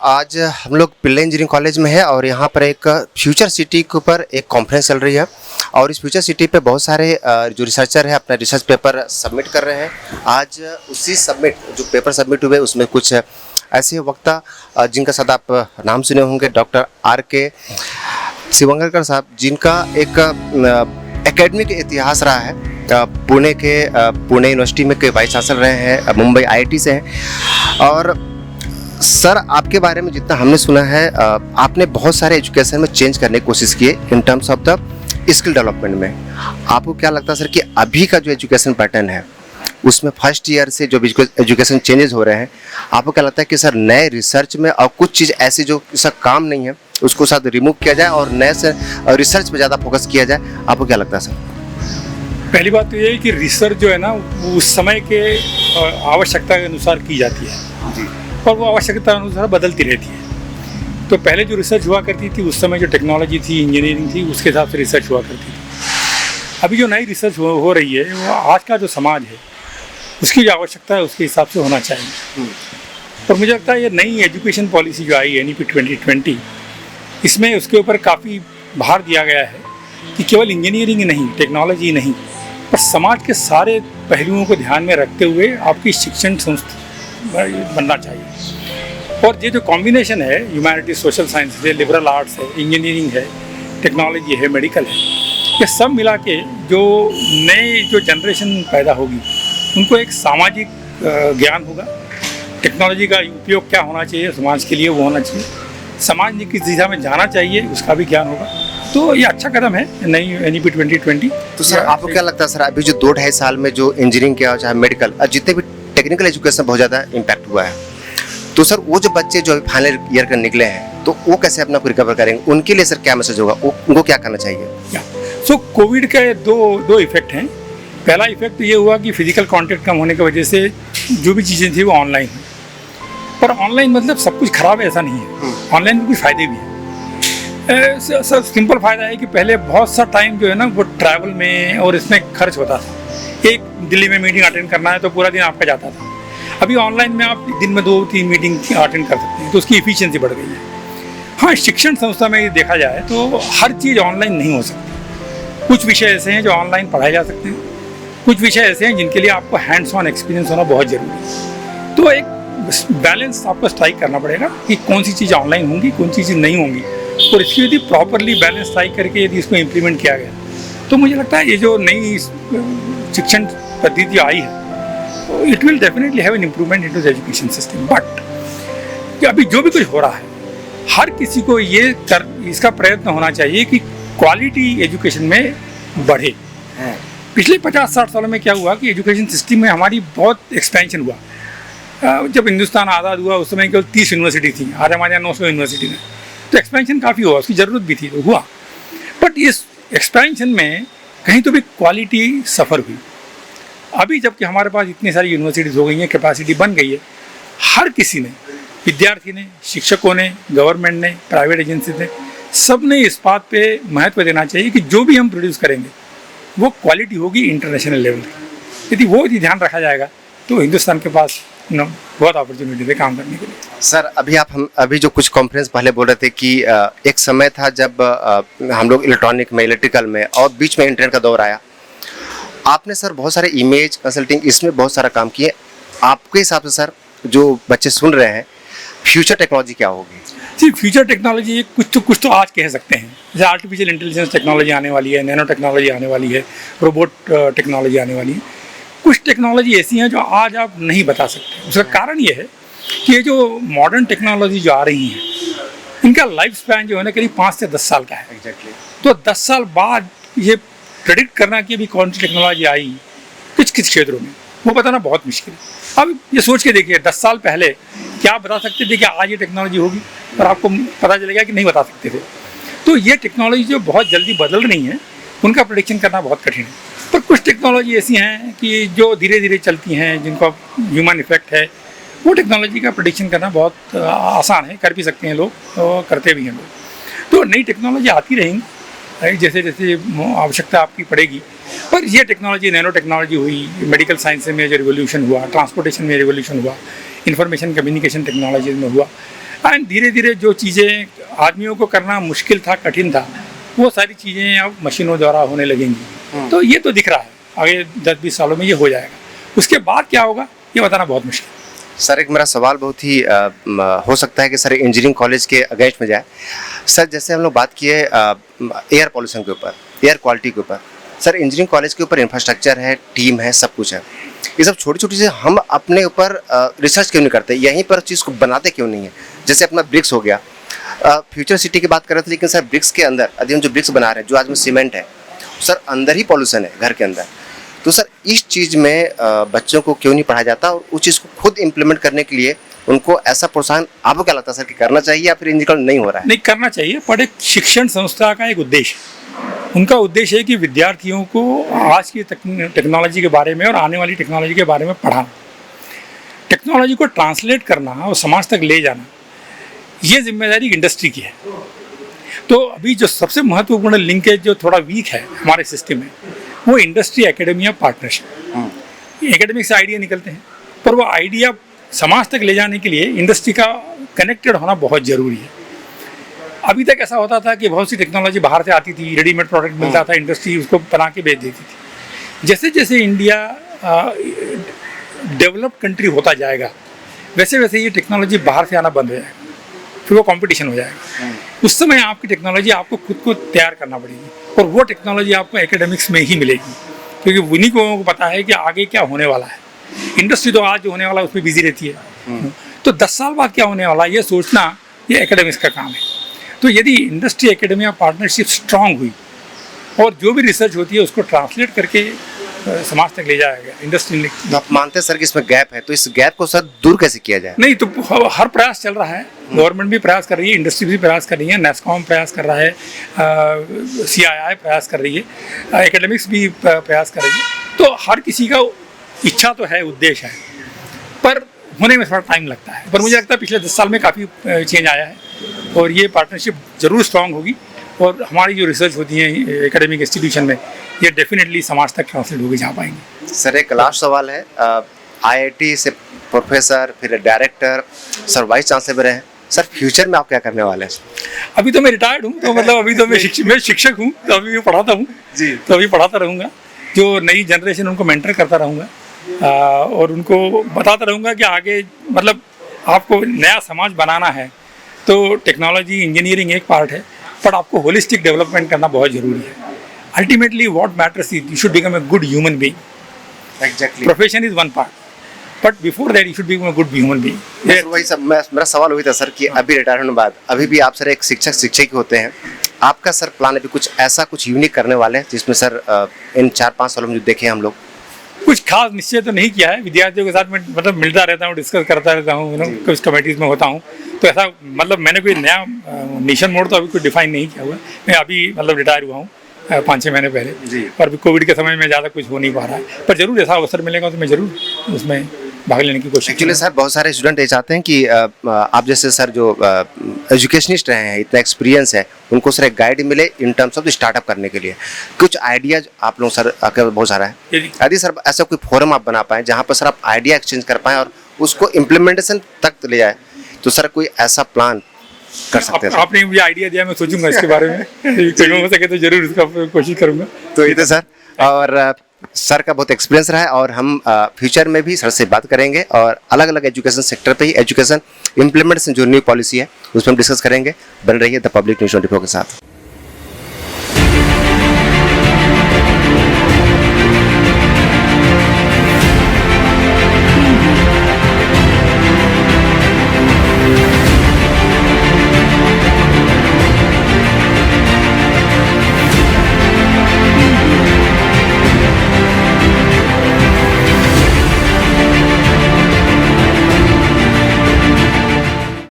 आज हम लोग पिल्लई इंजीनियरिंग कॉलेज में है और यहाँ पर एक फ्यूचर सिटी के ऊपर एक कॉन्फ्रेंस चल रही है और इस फ्यूचर सिटी पे बहुत सारे जो रिसर्चर हैं अपना रिसर्च पेपर सबमिट कर रहे हैं। आज उसी जो पेपर सबमिट हुए उसमें कुछ ऐसे वक्ता जिनका शायद आप नाम सुने होंगे, डॉक्टर R.K. शिवंगरकर साहब, जिनका एक एकेडमिक इतिहास रहा है। पुणे यूनिवर्सिटी में के वाइस चांसलर रहे हैं, मुंबई IIT से हैं। और सर, आपके बारे में जितना हमने सुना है, आपने बहुत सारे एजुकेशन में चेंज करने की कोशिश की in terms of the skill development में। आपको क्या लगता है सर कि अभी का जो एजुकेशन पैटर्न है उसमें फर्स्ट ईयर से जो एजुकेशन चेंजेस हो रहे हैं, आपको क्या लगता है कि सर नए रिसर्च में और कुछ चीज़ ऐसी जो सर काम नहीं है उसको साथ रिमूव किया जाए और नए से रिसर्च पे ज़्यादा फोकस किया जाए? आपको क्या लगता है सर? पहली बात तो ये है कि रिसर्च जो है ना वो उस समय के आवश्यकता के अनुसार की जाती है जी। और वो आवश्यकता अनुसार बदलती रहती है। तो पहले जो रिसर्च हुआ करती थी उस समय जो टेक्नोलॉजी थी, इंजीनियरिंग थी, उसके हिसाब से रिसर्च हुआ करती थी। अभी जो नई रिसर्च हो रही है वो आज का जो समाज है उसकी जो आवश्यकता है उसके हिसाब से होना चाहिए। और मुझे लगता है ये नई एजुकेशन पॉलिसी जो आई NEP 2020, इसमें उसके ऊपर काफ़ी भार दिया गया है कि केवल इंजीनियरिंग नहीं, टेक्नोलॉजी नहीं, पर समाज के सारे पहलुओं को ध्यान में रखते हुए आपकी शिक्षण संस्था बनना चाहिए। और ये जो कॉम्बिनेशन है, ह्यूमैनिटी, सोशल साइंस है, लिबरल आर्ट्स है, इंजीनियरिंग है, टेक्नोलॉजी है, मेडिकल है, ये सब मिला के जो नए जो जनरेशन पैदा होगी उनको एक सामाजिक ज्ञान होगा। टेक्नोलॉजी का उपयोग क्या होना चाहिए समाज के लिए, वो होना चाहिए। समाज ने किस दिशा में जाना चाहिए उसका भी ज्ञान होगा। तो ये अच्छा कदम है नई NEP 2020। तो सर आपको क्या लगता है सर, अभी जो 2-2.5 साल में जो इंजीनियरिंग किया चाहे मेडिकल, जितने भी टेक्निकल एजुकेशन बहुत ज़्यादा इम्पैक्ट हुआ है, तो सर वो जो बच्चे जो फाइनल ईयर कर निकले हैं तो वो कैसे अपना रिकवर करेंगे? उनके लिए सर क्या मैसेज होगा, उनको क्या करना चाहिए? सो कोविड के दो इफेक्ट हैं। पहला इफेक्ट ये हुआ कि फिजिकल कांटेक्ट कम होने की वजह से जो भी चीज़ें थी वो ऑनलाइन हुई। पर ऑनलाइन मतलब सब कुछ खराब है ऐसा नहीं है, ऑनलाइन में कुछ फ़ायदे भी हैं। सर सिंपल फ़ायदा है कि पहले बहुत सा टाइम जो है ना वो ट्रैवल में और इसमें खर्च होता था। एक दिल्ली में मीटिंग अटेंड करना है तो पूरा दिन आपका जाता था। अभी ऑनलाइन में आप दिन में 2-3 मीटिंग अटेंड कर सकते हैं, तो उसकी इफिशियंसी बढ़ गई है। हाँ, शिक्षण संस्था में देखा जाए तो हर चीज़ ऑनलाइन नहीं हो सकती। कुछ विषय ऐसे हैं जो ऑनलाइन पढ़ाए जा सकते हैं, कुछ विषय ऐसे हैं जिनके लिए आपको हैंड्स ऑन एक्सपीरियंस होना बहुत ज़रूरी है। तो एक बैलेंस आपको स्ट्राइक करना पड़ेगा कि कौन सी चीज़ ऑनलाइन होंगी, कौन सी चीज़ नहीं होंगी, और इसकी यदि प्रॉपरली बैलेंस स्ट्राइक करके यदि इसको इम्प्लीमेंट किया गया तो मुझे लगता है ये जो नई शिक्षण पद्धति आई है it will definitely have an improvement into the education system. But अभी जो भी कुछ हो रहा है, हर किसी को इसका प्रयत्न होना चाहिए कि क्वालिटी एजुकेशन में बढ़े। पिछले 50-60 सालों में क्या हुआ कि एजुकेशन सिस्टम में हमारी बहुत एक्सपेंशन हुआ। जब हिंदुस्तान आज़ाद हुआ उस समय केवल 30 यूनिवर्सिटी थी, आज हमारे यहाँ 900 यूनिवर्सिटी में, तो एक्सपेंशन काफ़ी हुआ, उसकी ज़रूरत भी थी तो हुआ। बट इस एक्सपेंशन में कहीं तो भी क्वालिटी सफ़र हुई। अभी जबकि हमारे पास इतनी सारी यूनिवर्सिटीज़ हो गई हैं, कैपेसिटी बन गई है, हर किसी ने, विद्यार्थी ने, शिक्षकों ने, गवर्नमेंट ने, प्राइवेट एजेंसी ने, सब ने इस बात पे महत्व देना चाहिए कि जो भी हम प्रोड्यूस करेंगे वो क्वालिटी होगी इंटरनेशनल लेवल की। यदि वो ध्यान रखा जाएगा तो हिंदुस्तान के पास बहुत अपॉर्चुनिटी है काम करने के लिए। सर अभी जो कुछ कॉन्फ्रेंस पहले बोल रहे थे कि एक समय था जब हम लोग इलेक्ट्रॉनिक में, इलेक्ट्रिकल में, और बीच में इंटरनेट का दौर आया। आपने सर बहुत सारे इमेज कंसल्टिंग इसमें बहुत सारा काम किए। आपके हिसाब से सर जो बच्चे सुन रहे हैं, फ्यूचर टेक्नोलॉजी क्या होगी? जी, फ्यूचर टेक्नोलॉजी कुछ तो आज कह सकते हैं। जैसे आर्टिफिशियल इंटेलिजेंस टेक्नोलॉजी आने वाली है, नैनो टेक्नोलॉजी आने वाली है, रोबोट टेक्नोलॉजी आने वाली है। कुछ टेक्नोलॉजी ऐसी हैं जो आज आप नहीं बता सकते। उसका कारण ये है कि ये जो मॉडर्न टेक्नोलॉजी जो आ रही हैं इनका लाइफ स्पैन जो है ना करीब 5 से 10 साल का है। एग्जैक्टली। तो 10 साल बाद ये प्रेडिक्ट करना कि अभी कौन सी टेक्नोलॉजी आई किस किस क्षेत्रों में, वो बताना बहुत मुश्किल है। अब ये सोच के देखिए 10 साल पहले क्या आप बता सकते थे कि आज ये टेक्नोलॉजी होगी, और आपको पता चलेगा कि नहीं बता सकते थे। तो ये टेक्नोलॉजी जो बहुत जल्दी बदल रही है उनका प्रेडिक्शन करना बहुत कठिन है। पर कुछ टेक्नोलॉजी ऐसी हैं कि जो धीरे धीरे चलती हैं, जिनको ह्यूमन इफेक्ट है, वो टेक्नोलॉजी का प्रेडिक्शन करना बहुत आसान है, कर भी सकते हैं लोग और करते भी हैं लोग। तो नई टेक्नोलॉजी आती रहेंगी जैसे जैसे आवश्यकता आपकी पड़ेगी। पर ये टेक्नोलॉजी, नैनो टेक्नोलॉजी हुई, मेडिकल साइंस में जो रिवोल्यूशन हुआ, ट्रांसपोर्टेशन में रिवोल्यूशन हुआ, इंफॉर्मेशन कम्युनिकेशन टेक्नोलॉजी में हुआ, एंड धीरे धीरे जो चीज़ें आदमियों को करना मुश्किल था, कठिन था, वो सारी चीज़ें अब मशीनों द्वारा होने लगेंगी। तो ये तो दिख रहा है, आगे 10-20 सालों में ये हो जाएगा। उसके बाद क्या होगा ये बताना बहुत मुश्किल है। सर एक मेरा सवाल बहुत ही हो सकता है कि सर इंजीनियरिंग कॉलेज के अगेंस्ट में जाए। सर जैसे हम लोग बात किए एयर पॉल्यूशन के ऊपर, एयर क्वालिटी के ऊपर, सर इंजीनियरिंग कॉलेज के ऊपर इंफ्रास्ट्रक्चर है, टीम है, सब कुछ है। ये सब छोटी छोटी चीज़ें हम अपने ऊपर रिसर्च क्यों नहीं करते, यहीं पर चीज़ को बनाते क्यों नहीं है? जैसे अपना ब्रिक्स हो गया, फ्यूचर सिटी की बात कर रहे थे, लेकिन सर ब्रिक्स के अंदर अभी हम जो ब्रिक्स बना रहे हैं, जो आज में सीमेंट है, सर अंदर ही पॉल्यूशन है घर के अंदर। तो सर इस चीज़ में बच्चों को क्यों नहीं पढ़ाया जाता और उस चीज़ को खुद इम्प्लीमेंट करने के लिए उनको ऐसा प्रोत्साहन आपको क्या लगता है सर कि करना चाहिए या फिर इंजीनियर नहीं हो रहा है? नहीं, करना चाहिए, पर एक शिक्षण संस्था का एक उद्देश्य है। उनका उद्देश्य है कि विद्यार्थियों को आज की टेक्नोलॉजी के बारे में और आने वाली टेक्नोलॉजी के बारे में पढ़ाना, टेक्नोलॉजी को ट्रांसलेट करना और समाज तक ले जाना, ये जिम्मेदारी इंडस्ट्री की है। तो अभी जो सबसे महत्वपूर्ण लिंकेज जो थोड़ा वीक है हमारे सिस्टम में, वो इंडस्ट्री एकेडमिया पार्टनरशिप। एकेडमिक से आइडिया निकलते हैं, पर वो आइडिया समाज तक ले जाने के लिए इंडस्ट्री का कनेक्टेड होना बहुत ज़रूरी है। अभी तक ऐसा होता था कि बहुत सी टेक्नोलॉजी बाहर से आती थी, रेडीमेड प्रोडक्ट मिलता था, इंडस्ट्री उसको बना के बेच देती थी। जैसे जैसे इंडिया डेवलप्ड कंट्री होता जाएगा, वैसे वैसे ये टेक्नोलॉजी बाहर से आना बंद हो जाएगा, फिर वो कंपटीशन हो जाएगा। उस समय आपकी टेक्नोलॉजी आपको खुद को तैयार करना पड़ेगी, और वो टेक्नोलॉजी आपको एकेडमिक्स में ही मिलेगी, क्योंकि उन्हीं को पता है कि आगे क्या होने वाला है। इंडस्ट्री तो आज जो होने वाला है उसमें बिजी रहती है, तो 10 साल बाद क्या होने वाला है ये सोचना, ये एकेडमिक्स का काम है। तो यदि इंडस्ट्री एकेडमिया पार्टनरशिप स्ट्रांग हुई और जो भी रिसर्च होती है उसको ट्रांसलेट करके समाज तक ले जाएगा इंडस्ट्री ने। तो आप मानते हैं सर कि इसमें गैप है, तो इस गैप को सर दूर कैसे किया जाए? नहीं, तो हर प्रयास चल रहा है, गवर्नमेंट भी प्रयास कर रही है, इंडस्ट्री भी प्रयास कर रही है, नेस्कॉम प्रयास कर रहा है, CII प्रयास कर रही है, एकेडमिक्स भी प्रयास कर रही है। तो हर किसी का इच्छा तो है, उद्देश्य है, पर होने में थोड़ा टाइम लगता है। पर मुझे लगता है पिछले 10 साल में काफ़ी चेंज आया है, और ये पार्टनरशिप ज़रूर स्ट्रांग होगी, और हमारी जो रिसर्च होती है एकेडमिक इंस्टीट्यूशन में, ये डेफिनेटली समाज तक ट्रांसलेट होकर जा पाएंगे। सर एक लास्ट सवाल है, IIT से प्रोफेसर, फिर डायरेक्टर, सर वाइस चांसलर रहे, सर फ्यूचर में आप क्या करने वाले हैं? अभी तो मैं रिटायर्ड हूँ, तो मतलब अभी तो मैं शिक्षक हूँ, तो अभी भी पढ़ाता हूँ जी, तो अभी पढ़ाता रहूँगा, जो नई जनरेशन उनको मेंटर करता रहूँगा, और उनको बताता रहूँगा कि आगे मतलब आपको नया समाज बनाना है तो टेक्नोलॉजी इंजीनियरिंग एक पार्ट है, पर आपको होलिस्टिक डेवलपमेंट करना बहुत ज़रूरी है। Ultimately what matters is you should become a good human being. Exactly, profession is one part, but before that you should become a good human being. वही सब मेरा सवाल वही था सर कि अभी रिटायर होने के बाद अभी भी आप सर एक शिक्षक होते हैं, आपका सर प्लान अभी कुछ ऐसा कुछ यूनिक करने वाले हैं जिसमें सर इन 4-5 सालों में जो देखे हम लोग? कुछ खास निश्चय तो नहीं किया है, विद्यार्थियों के साथ मैं मतलब मिलता रहता हूँ, डिस्कस करता रहता हूँ, कुछ कमेटीज में होता हूँ, तो ऐसा मतलब मैंने कोई नया मिशन मोड तो अभी कोई डिफाइन नहीं किया हुआ है। मैं अभी मतलब रिटायर हुआ हूँ 5-6 महीने पहले जी, और अभी कोविड के समय में ज़्यादा कुछ हो नहीं पा रहा है, पर जरूर ऐसा अवसर मिलेगा तो मैं जरूर उसमें भाग लेने की कोशिश। एक्चुअली सर बहुत सारे स्टूडेंट ये चाहते हैं कि आप जैसे सर जो एजुकेशनिस्ट रहे हैं, इतना एक्सपीरियंस है, उनको सर एक गाइड मिले इन टर्म्स ऑफ स्टार्टअप करने के लिए। कुछ आइडियाज आप लोग सर आपके बहुत सारा है, यदि सर ऐसा कोई फोरम आप बना पाएँ जहाँ पर सर आप आइडिया एक्सचेंज कर पाएँ और उसको इम्प्लीमेंटेशन तक ले जाए, तो सर कोई ऐसा प्लान कर सकते हैं? आपने मुझे आइडिया दिया, मैं सोचूंगा इसके बारे में, हो सके तो जरूर इसका कोशिश करूंगा। तो ये तो सर, और सर का बहुत एक्सपीरियंस रहा है, और हम फ्यूचर में भी सर से बात करेंगे और अलग अलग एजुकेशन सेक्टर पे ही एजुकेशन इम्प्लीमेंटेशन जो न्यू पॉलिसी है उसमें हम डिस्कस करेंगे। बन रही है द पब्लिक न्यूज़ 24 के साथ।